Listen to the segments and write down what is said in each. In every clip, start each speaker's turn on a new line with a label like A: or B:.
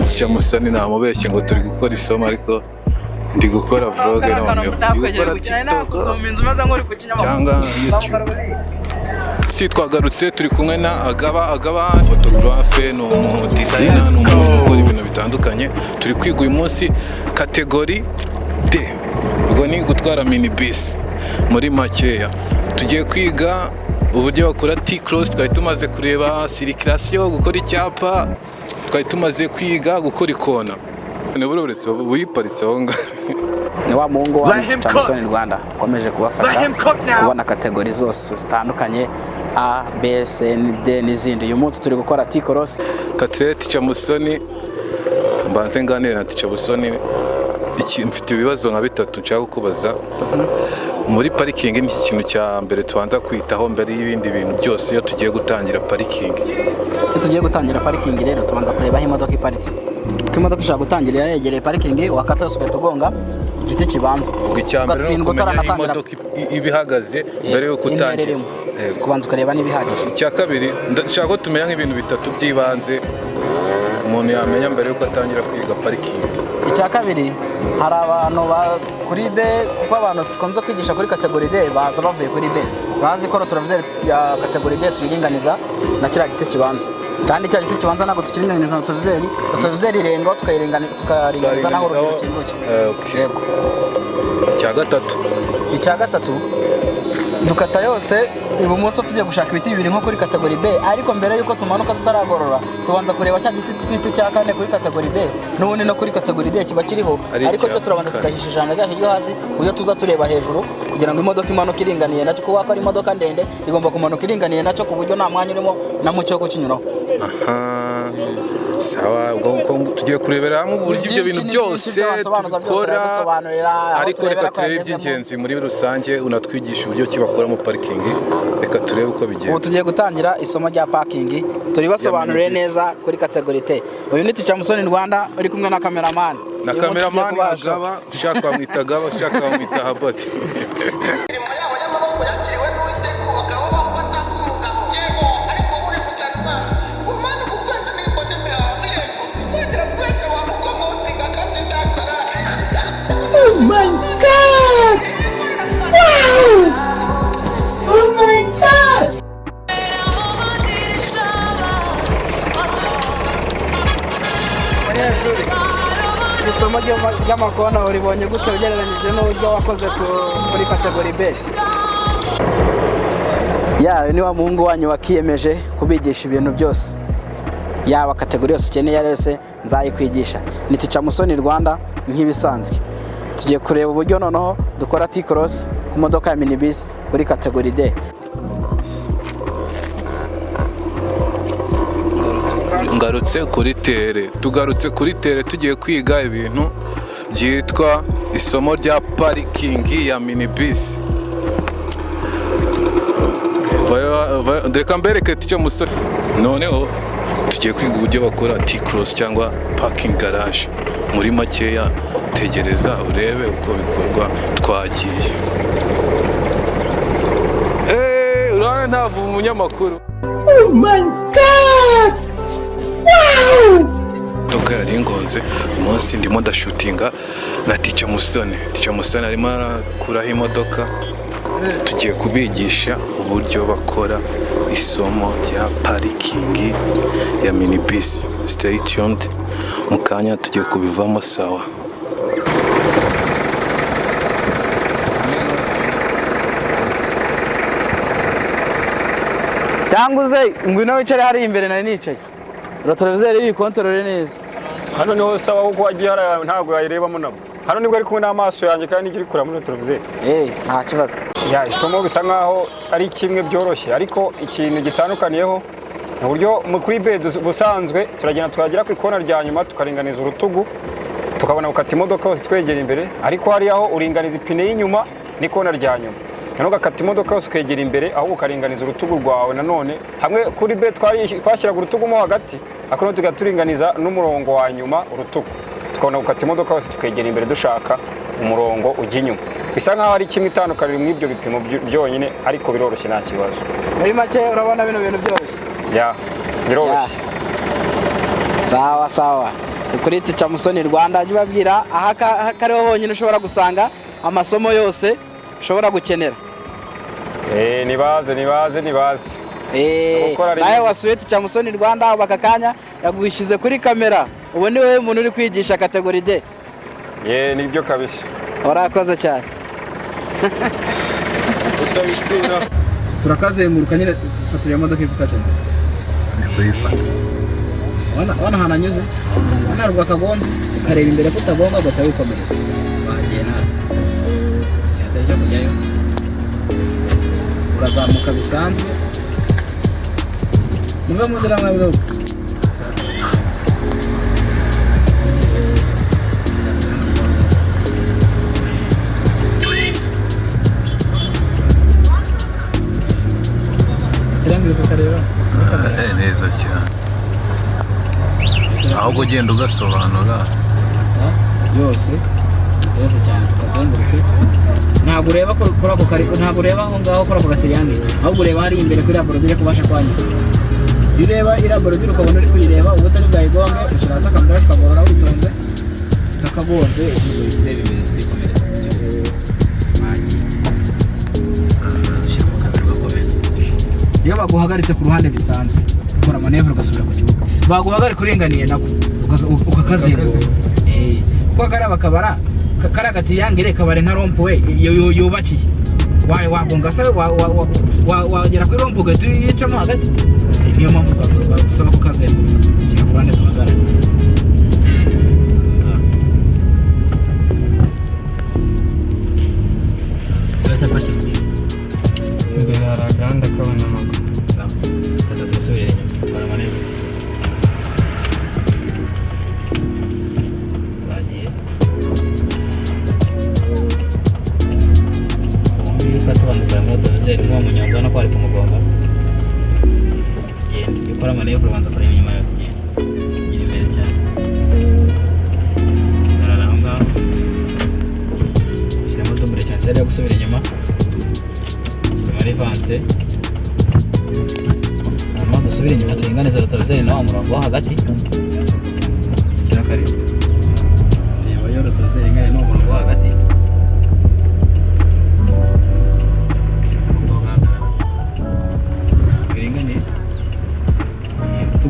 A: Ticha Musoni namubeshye ngo turi gukora isomo ariko ndi gukora vlog none cyangwa YouTube. Si twagarutse turi kumwe na Agaba photographe no designer no gukora ibintu bitandukanye. Turi kwiga uyu munsi kategori D. Ubwo ni gutwara minibus muri makeya. Tugiye kwiga uburyo bakora T-cross, twari tumaze kureba circulation, gukora icyapa, twari tumaze kwiga gukora ikona. Neburetse wiparitse aho nga
B: ni wa muhungu wa Ticha Musoni Rwanda ukomeje kubafasha kubona kategori zose zitandukanye A, B, C, N, D n'izindi. Uyu munsi turi gukora T-cross.
A: Ticha Musoni, mbanze nganire na Ticha Musoni. Mfite ibibazo nka bitatu nshaka kukubaza. Muri parking ni ikintu cya mbere tubanza kwitaho mbere y'ibindi bintu byose iyo tugiye gutangira parking.
B: Iyo tugiye gutangira parking rero tubanza kureba aho imodoka iparitse. Uko imodoka ishaka gutangira yegereye parking wakata yose tugonga igiti kibanza.
A: Ubwo icyambere no kumenya imodoka ibihagaze mbere yo gutangira.
B: Kubanza kureba n'ibihagije.
A: Icya kabiri ndashaka ko tumenya nk'ibintu bitatu by'ibanze umuntu yamenya mbere yuko atangira kwiga parking.
B: Icya kabiri hari abantu kuri B, kuko abantu tukunze kwigisha kuri kategori D baza bavuye kuri B, bazi ko turavuze ya kategori D tuyiringaniza na kiriya giti kibanza, kandi cya giti kibanza ntabwo tukiringaniza na tuvizeri irengo tukaringaniza naho urugero kiruki. Yego. Icya gatatu dukata yose ibumoso tugiye gushaka ibiti bibiri nko kuri kategori B, ariko mbere yuko tumanuka tutaragorora tubanza kureba cya giti twite cya kane kuri kategori B n'ubundi no kuri kategori D kiba kiriho, ariko cyo turabanza tukahishishana hiryo hasi uyo tuza tureba hejuru kugira ngo imodoka imanuke iringaniye nacyo, kuko ari imodoka ndende igomba kumanuka iringaniye nacyo ku buryo nta mwanya urimo na mucyo ko kinyuraho.
A: Sawa, ubwo tugiye kurebera hamwe uburyo ibyo bintu byose dukora, ariko reka turebe iby'ingenzi muri rusange unatwigisha uburyo kibakora mu parking. Reka turebe uko bigenda.
B: Ubu tugiye gutangira isomo rya parking, turi basobanuriye neza kuri kategori T. Uyu ni Ticha Musoni Rwanda uri kumwe na cameraman.
A: Na cameraman Agaba, ushaka bamwita Agaba, ushaka bamwita Habot.
C: Oh my God! Wow! Oh my God!
B: Isomo ry'amakona uribonye gute ugereranyije n'uburyo wakoze muri kategori B? Ni wa muhungu wanyu wakiyemeje kubigisha ibintu byose, yaba kategori yose ukeneye yose nzayikwigisha. Ni Ticha Musoni Rwanda nk'ibisanzwe. Tugiye kureba uburyo noneho dukora T-cross ku modoka ya minibus kuri kategori D.
A: Tugarutse kuri tere tugiye kwiga ibintu byitwa isomo rya parking ya minibus. Reka mbereke Ticha Musoni. Noneho tugiye kwiga uburyo bakora T-cross cyangwa parking garage. Muri makeya tegereza urebe uko bikorwa, twagiye. Urabona ntavu umunyamakuru.
C: Oh my God! Wow!
A: Doka yari ngonze umunsi ndimo ndashutinga na Ticha Musoni. Ticha Musoni arimo arakuraho imodoka. Tugiye kubigisha uburyo bakora isomo rya parking ya minibus. Stay tuned, mukanya tugiye kubivamo sawa.
B: Cyanguze ngwino wicare hari imbere nari nicaye. Uratorevizeri bikontorore neza.
D: Hano niho sawa kuko wagiye hara ntabwo yayirebamo nabo. Hano nibwo ari kumwe n'amaso yanjye kandi ngiri kura muri televizeri.
B: Nta kibazo.
D: Isomo bisa nkaho ari kimwe byoroshye, ariko ikintu gitandukaniyeho mu buryo kuri B busanzwe turagenda tukagira ku ikona rya nyuma tukaringaniza urutugu tukabona gukata imodoka hose twegera imbere, ariko hari aho uringaniza ipine y'inyuma n'ikona rya nyuma. Nano gakata imodoka hose ukegera imbere aho ukaringaniza urutugu rwawe. Nanone hamwe kuri B twashyiraga urutugu mo hagati, akono tugaturinganiza n'umurongo wa nyuma urutugu, tukabona gukata imodoka hose tukegera imbere dushaka umurongo ujya inyuma. Bisa nkaho ari kimwe itandukaniro mu ibyo bipimo byonyine, ariko biroroshye nta kibazo.
B: Muri make urabona bino bintu byoroshye.
D: Biroroshye.
B: Sawa. kuri Teacher Musoni Rwanda. Ajya ubabwira aha kariho honyine ushobora gusanga amasomo yose ushobora gukenera.
D: Nibaze.
B: Nawe wasuye Teacher Musoni Rwanda baka kanya yagushyize kuri kamera. Ubu ni wowe umuntu uri kwigisha kategori D.
D: Nibyo kabisa.
B: Urakoze cyane. Turakazenguruka nyine dufatira imodoka ikukazenguruka.
A: Ndikuyifata.
B: Wana hananyuze. Wana rwa kagonze ukareba imbere ko utagonga gota wikomereza. Bagiye na. Cyatari cyo kujyayo. Urazamuka bisanzwe. Muve mu nzira mwawe.
A: Neza cyane. Ahubwo ugenda ugasobanura
B: yose cyane tukazenguruke. Ntabwo ureba kuri ako kari, ntabwo ureba aho ngaho kuri ako gatriangle, ahubwo ureba hari imbere kuri laboratoire kubasha kwanyura. Iyo ureba iri laboratoire ukabona uri kuyireba ubutari bwayigonga ushiraza akamera ukagorora witonze takagonze turebe imbere twikomereza. Iyo baguhagaritse ku ruhande bisanzwe ukora manevre ugasubira ku kibuga, baguhagarika urenganiye nako ukakazenguruka. Kuko karaba kabara karagati yangire kabare nka rompowe yubakiye wagonga se wagera kuri rompowe tuyicamo hagati. Niyo mpamvu dusaba kukazenguruka kira ku ruhande duhagarara.
E: Imbere hari agahanda k'abanyamaguru.
B: Nko munyonzi ubona ko ari kumugonga. Tugenda ukora manevre ubanza kureba inyuma yawe kugenda gira imbere cyane. Garara aho ngaho shyiramo double chance yo gusubira inyuma. Shyiramo revanse hanyuma dusubire inyuma turinganiza rotavizeri nawo umurongo wo hagati. Shyira kare reba yo rotavizeri ingane nawo umurongo wo hagati.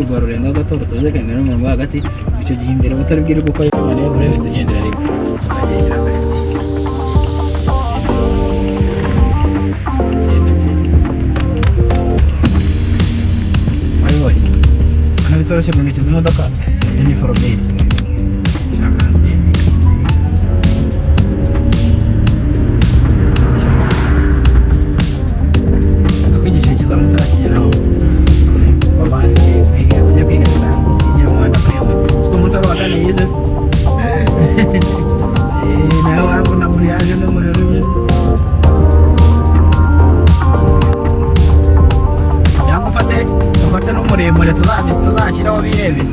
B: Rwa rurenga gato rutoze kangana n'umurongo hagati. Icyo gihe imbere utari bwire gukora isomane yo urebe tugendera ariko ayiboye hano bitoroshye mu ntoki z'imodoka. Ni foromeri twigisha ikizamutara kigeraho muremure tuzashyiraho birebe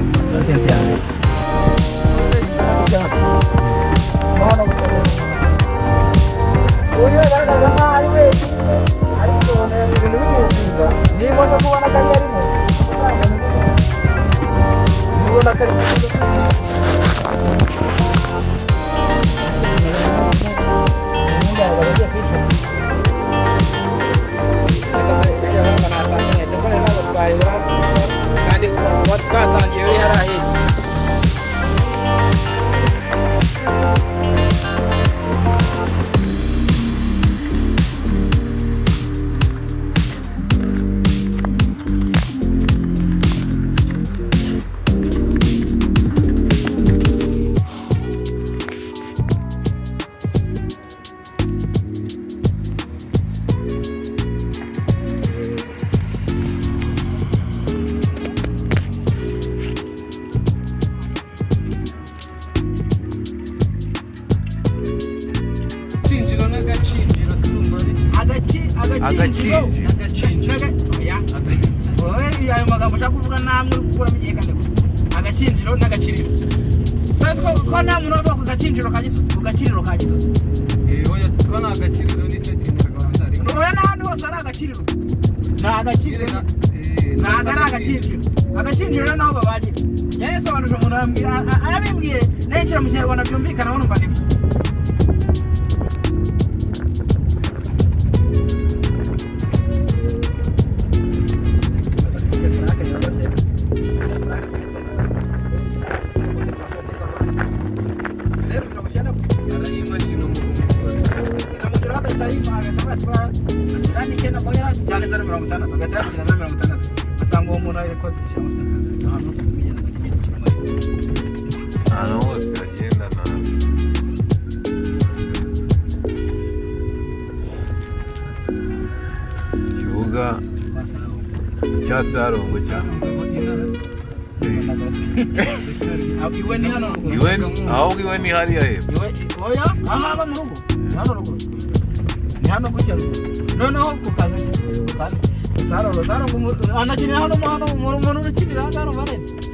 B: ayo magambo ushaka kuvuga namwe gukura mu gihe kandi gusa agakinjiro n'agakiriro. Tazi ko nta muntu uvuga ku gakinjiro ka Gisozi ku gakiriro ka Gisozi.
E: Oya ko na agakiriro nicyo kintu Rwanda ari.
B: Oya n'ahandi hose ari agakiriro. Nta agakiriro. Nta ari agakinjiro. Agakinjiro naho babagira. Yesu bisobanuje umuntu arabimbwiye nekira mu kinyarwanda byumvikana numva nibyo
A: ahantu hose hagenda nabi ikibuga cya Sarongo cyane ahubwo iwe ni hariya hepfo
B: oya aha aba mu rugo hano ruguru ni hano gutya ruguru noneho ku kazi kandi Sarongo anakinira hano umuntu urukinira hano baretse